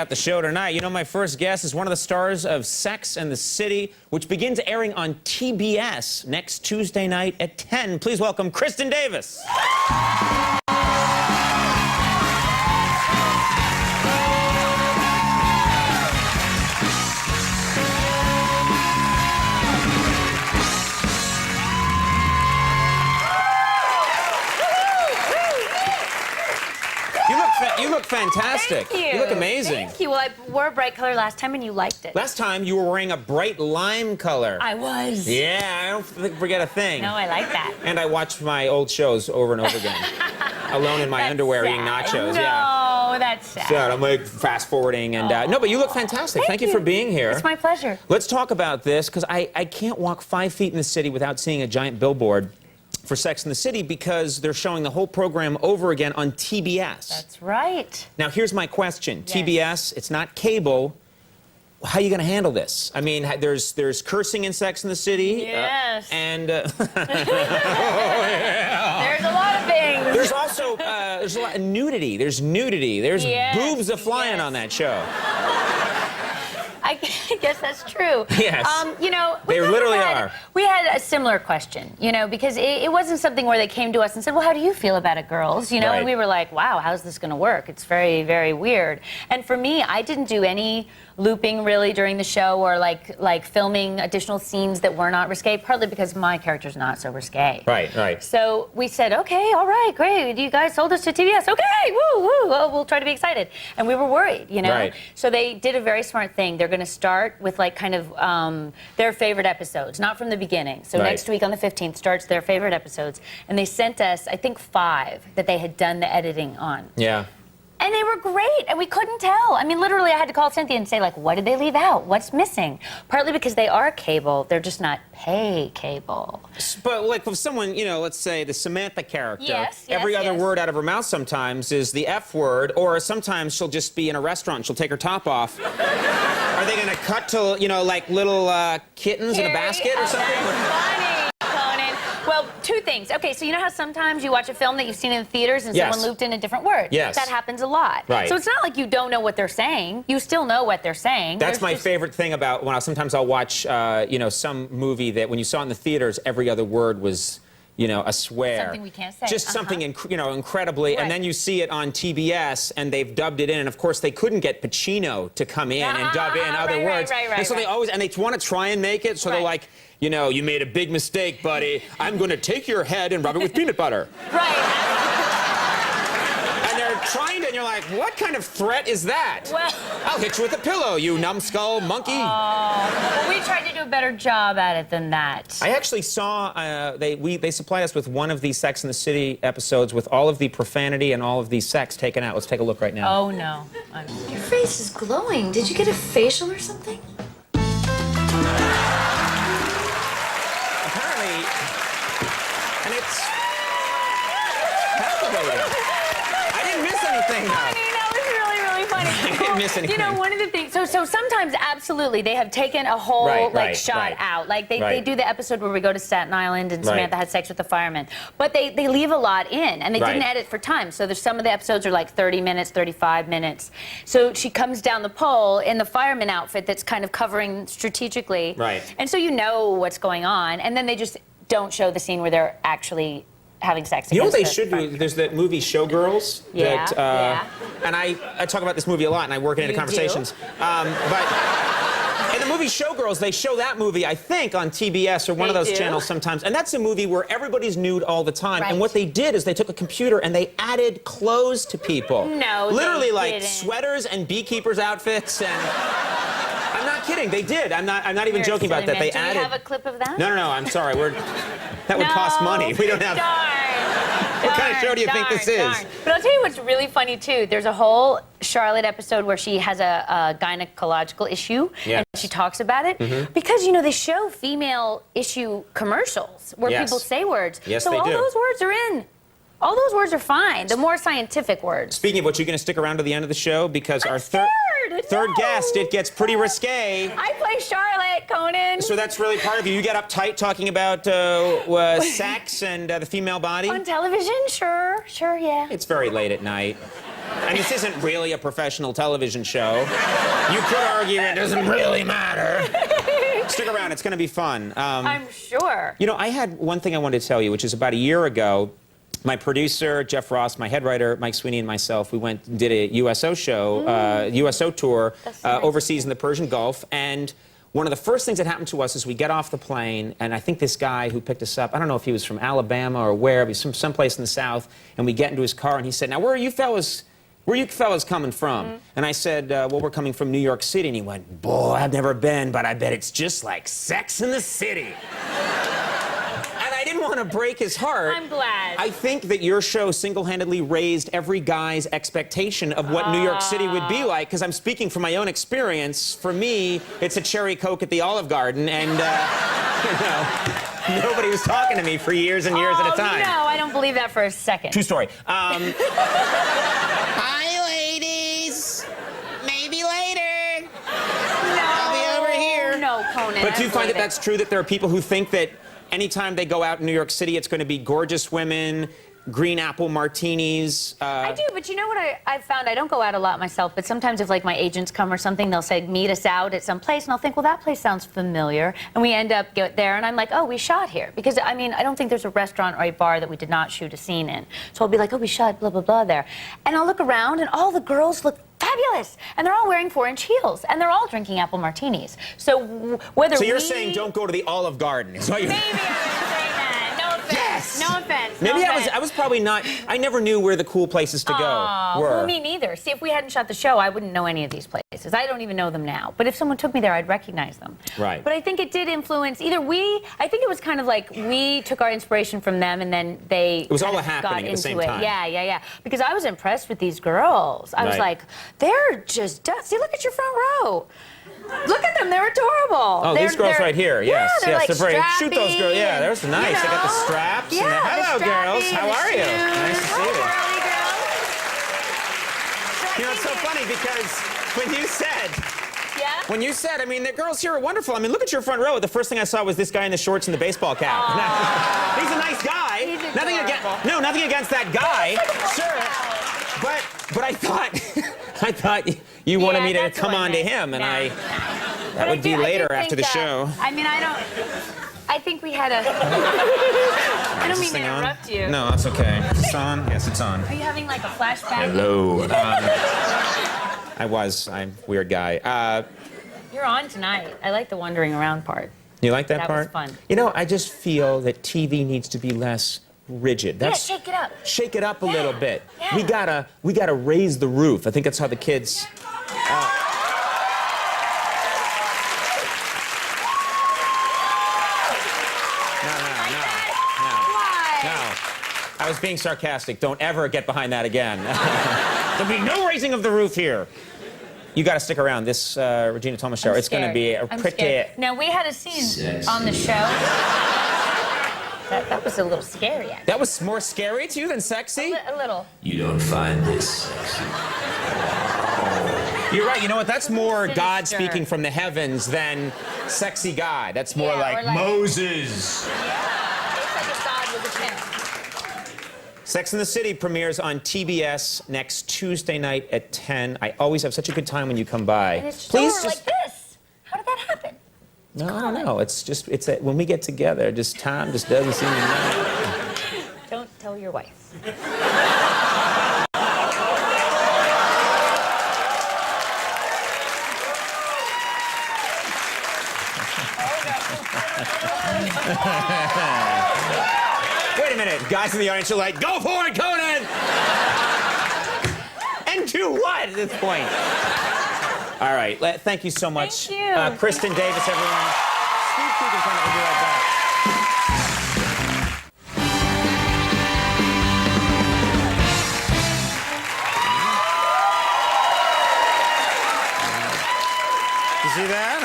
out the show tonight. You know, my first guest is one of the stars of Sex and the City, which begins airing on TBS next Tuesday night at 10. Please welcome Kristin Davis. You look fantastic. Thank you. You look amazing. Thank you. Well, I wore a bright color last time and you liked it. Last time you were wearing a bright lime color. I was. Yeah, I don't forget a thing. No, I like that. And I watched my old shows over and over again. Alone in my underwear eating nachos. No, yeah. That's sad. So I'm like fast forwarding and no, but you look fantastic. Thank you for being here. It's my pleasure. Let's talk about this because I can't walk 5 feet in the city without seeing a giant billboard for Sex and the City because they're showing the whole program over again on TBS. That's right. Now, here's my question. Yes. TBS, it's not cable. How are you going to handle this? I mean, there's cursing in Sex and the City. Yes. There's There's a lot of things. There's also there's a lot of nudity. There's nudity. There's boobs a-flying on that show. I guess that's true. Yes. You know, They literally are. We had a similar question, you know, because it wasn't something where they came to us and said, well, how do you feel about it, girls? You know, Right. and we were like, wow, how's this going to work? It's very, very weird. And for me, I didn't do any looping really during the show or like filming additional scenes that were not risque, partly because my character's not so risque. Right, right. So we said, okay, all right, great. You guys sold us to TBS. Okay, woo, woo. Well, we'll try to be excited. And we were worried, you know? Right. So they did a very smart thing. They're going to start with like kind of their favorite episodes, not from the beginning. So Right. next week on the 15th starts their favorite episodes. And they sent us, I think, 5 that they had done the editing on. Yeah. And they were great, and we couldn't tell. I mean, literally, I had to call Cynthia and say, like, what did they leave out? What's missing? Partly because they are cable, they're just not pay cable. But like if someone, you know, let's say the Samantha character, Yes, every other yes. word out of her mouth sometimes is the F word, or sometimes she'll just be in a restaurant and she'll take her top off. Are they going to cut to, you know, like little kittens in a basket or something? Funny, Conan. Well, 2 things. Okay, so you know how sometimes you watch a film that you've seen in the theaters and Yes. someone looped in a different word? Yes. That happens a lot. Right. So it's not like you don't know what they're saying. You still know what they're saying. That's There's my just- favorite thing about when sometimes I'll watch, you know, some movie that when you saw it in the theaters, every other word was, you know, a swear. Something we can't say. Just something, you know, incredibly. Right. And then you see it on TBS, and they've dubbed it in. And of course, they couldn't get Pacino to come in and dub in other words. Right, and so they always, and they want to try and make it. So they're like, you know, you made a big mistake, buddy. I'm going to take your head and rub it with peanut butter. Right. And they're trying to, and you're like, what kind of threat is that? Well, I'll hit you with a pillow, you numbskull monkey. well, we tried to do a better job at it than that. I actually saw they supplied us with one of these Sex and the City episodes with all of the profanity and all of the sex taken out. Let's take a look right now. Oh, no. Your face is glowing. Did you get a facial or something? Apparently, and it's captivating. I didn't miss anything though. Funny, that was really, really funny. I didn't miss anything. You know, one of the things, so sometimes, absolutely, they have taken a whole, shot out. Like, they do the episode where we go to Staten Island and Samantha had sex with the fireman. But they leave a lot in, and they didn't edit for time. So there's some of the episodes are like 30 minutes, 35 minutes. So she comes down the pole in the fireman outfit that's kind of covering strategically. Right. And so you know what's going on. And then they just don't show the scene where they're actually having sex. You know what they against should the do? There's that movie Showgirls. Yeah, That, And I talk about this movie a lot, and I work it into You conversations. But in the movie Showgirls, they show that movie, I think, on TBS or one of those channels sometimes. And that's a movie where everybody's nude all the time. Right. And what they did is they took a computer and they added clothes to people. No, literally they like didn't. sweaters and beekeepers' outfits and. I'm not kidding. They did. I'm not even joking about that. They Do added. you have a clip of that? No. I'm sorry. That would cost money. We don't have. What kind of show do you think this is? But I'll tell you what's really funny, too. There's a whole Charlotte episode where she has a gynecological issue, and she talks about it. Because, you know, they show female issue commercials where people say words. Yes, so they all do. those words are in. All those words are fine. The more scientific words. Speaking of which, you're going to stick around to the end of the show because our third No. guest, it gets pretty risque. I play Charlotte, Conan. So that's really part of you. You get uptight talking about sex and the female body. On television? Sure, yeah. It's very late at night. And this isn't really a professional television show. You could argue it doesn't really matter. Stick around, it's going to be fun. I'm sure. You know, I had one thing I wanted to tell you, which is about a year ago, my producer, Jeff Ross, my head writer, Mike Sweeney, and myself, we went and did a USO show, USO tour overseas in the Persian Gulf. And one of the first things that happened to us is we get off the plane, and I think this guy who picked us up, I don't know if he was from Alabama or where, but he was from someplace in the South, and we get into his car, and he said, now, where are you fellas coming from? And I said, well, we're coming from New York City. And he went, boy, I've never been, but I bet it's just like Sex in the City. And I didn't want to break his heart. I'm glad. I think that your show single-handedly raised every guy's expectation of what New York City would be like, because I'm speaking from my own experience. For me, it's a cherry Coke at the Olive Garden, and, you know, nobody was talking to me for years and years at a time. No, I don't believe that for a second. True story. Hi, ladies. Maybe later. No. I'll be over here. No, Conan. But do you find that that's true, that there are people who think that anytime they go out in New York City, it's going to be gorgeous women, green apple martinis? I do, but you know what I've found? I don't go out a lot myself, but sometimes if, like, my agents come or something, they'll say, meet us out at some place, and I'll think, well, that place sounds familiar. And we end up there, and I'm like, oh, we shot here. Because, I mean, I don't think there's a restaurant or a bar that we did not shoot a scene in. So I'll be like, oh, we shot blah, blah, blah there. And I'll look around, and all the girls look fabulous. And they're all wearing 4-inch heels, and they're all drinking apple martinis. So whether So you're saying don't go to the Olive Garden. Is what you're... Maybe I would say that. No offense. Yes! No offense. Maybe no offense. I was probably not... I never knew where the cool places to go were. Well, me neither. See, if we hadn't shot the show, I wouldn't know any of these places. I don't even know them now. But if someone took me there, I'd recognize them. Right. But I think it did influence I think it was kind of like we took our inspiration from them, and then they It was all got happening at the same into it. time. Yeah. Because I was impressed with these girls. I was like, they're just... See, look at your front row. Look at them, they're adorable. Oh, these girls right here, yes. Yeah, they're like they're very... Shoot those girls, strappy, yeah, there's nice. you know. They got the straps. Yeah, and the... Hello, the girls. strappy, How the are you? shoes. Nice to see you. Girly girls. You know, it's so funny because when you said, I mean, the girls here are wonderful. I mean, look at your front row. The first thing I saw was this guy in the shorts and the baseball cap. He's a nice guy. He's Nothing against that guy. Sure. But I thought you wanted me to come on to him, and that would be later after the show. I mean, I think we had a... I don't mean to interrupt you. No, that's okay. It's on? Yes, it's on. Are you having like a flashback? Hello. I'm a weird guy. You're on tonight. I like the wandering around part. You like that part? That was fun. You know, I just feel that TV needs to be less rigid. Shake it up. Shake it up a little bit. Yeah. We gotta raise the roof. I think that's how the kids... No. I was being sarcastic. Don't ever get behind that again. There'll be no raising of the roof here. You got to stick around this Regina Thomas show. It's going to be a pretty... Scared. Now, we had a scene on the show. That was a little scary, actually. That was more scary to you than sexy? A little. You don't find this sexy. You're right. You know what? That's more God speaking from the heavens than sexy guy. That's more like Moses. Yeah, it's like a God with a pen. Sex and the City premieres on TBS next Tuesday night at 10. I always have such a good time when you come by. And it's like this. How did that happen? No, I don't know. It's that when we get together, time just doesn't seem to matter. Don't tell your wife. Wait a minute. Guys in the audience are like, go for it, Conan! And do what at this point? All right. Thank you so much. Thank you. Kristin Davis, everyone. Steve Coogan coming up. We'll be right back. You see that?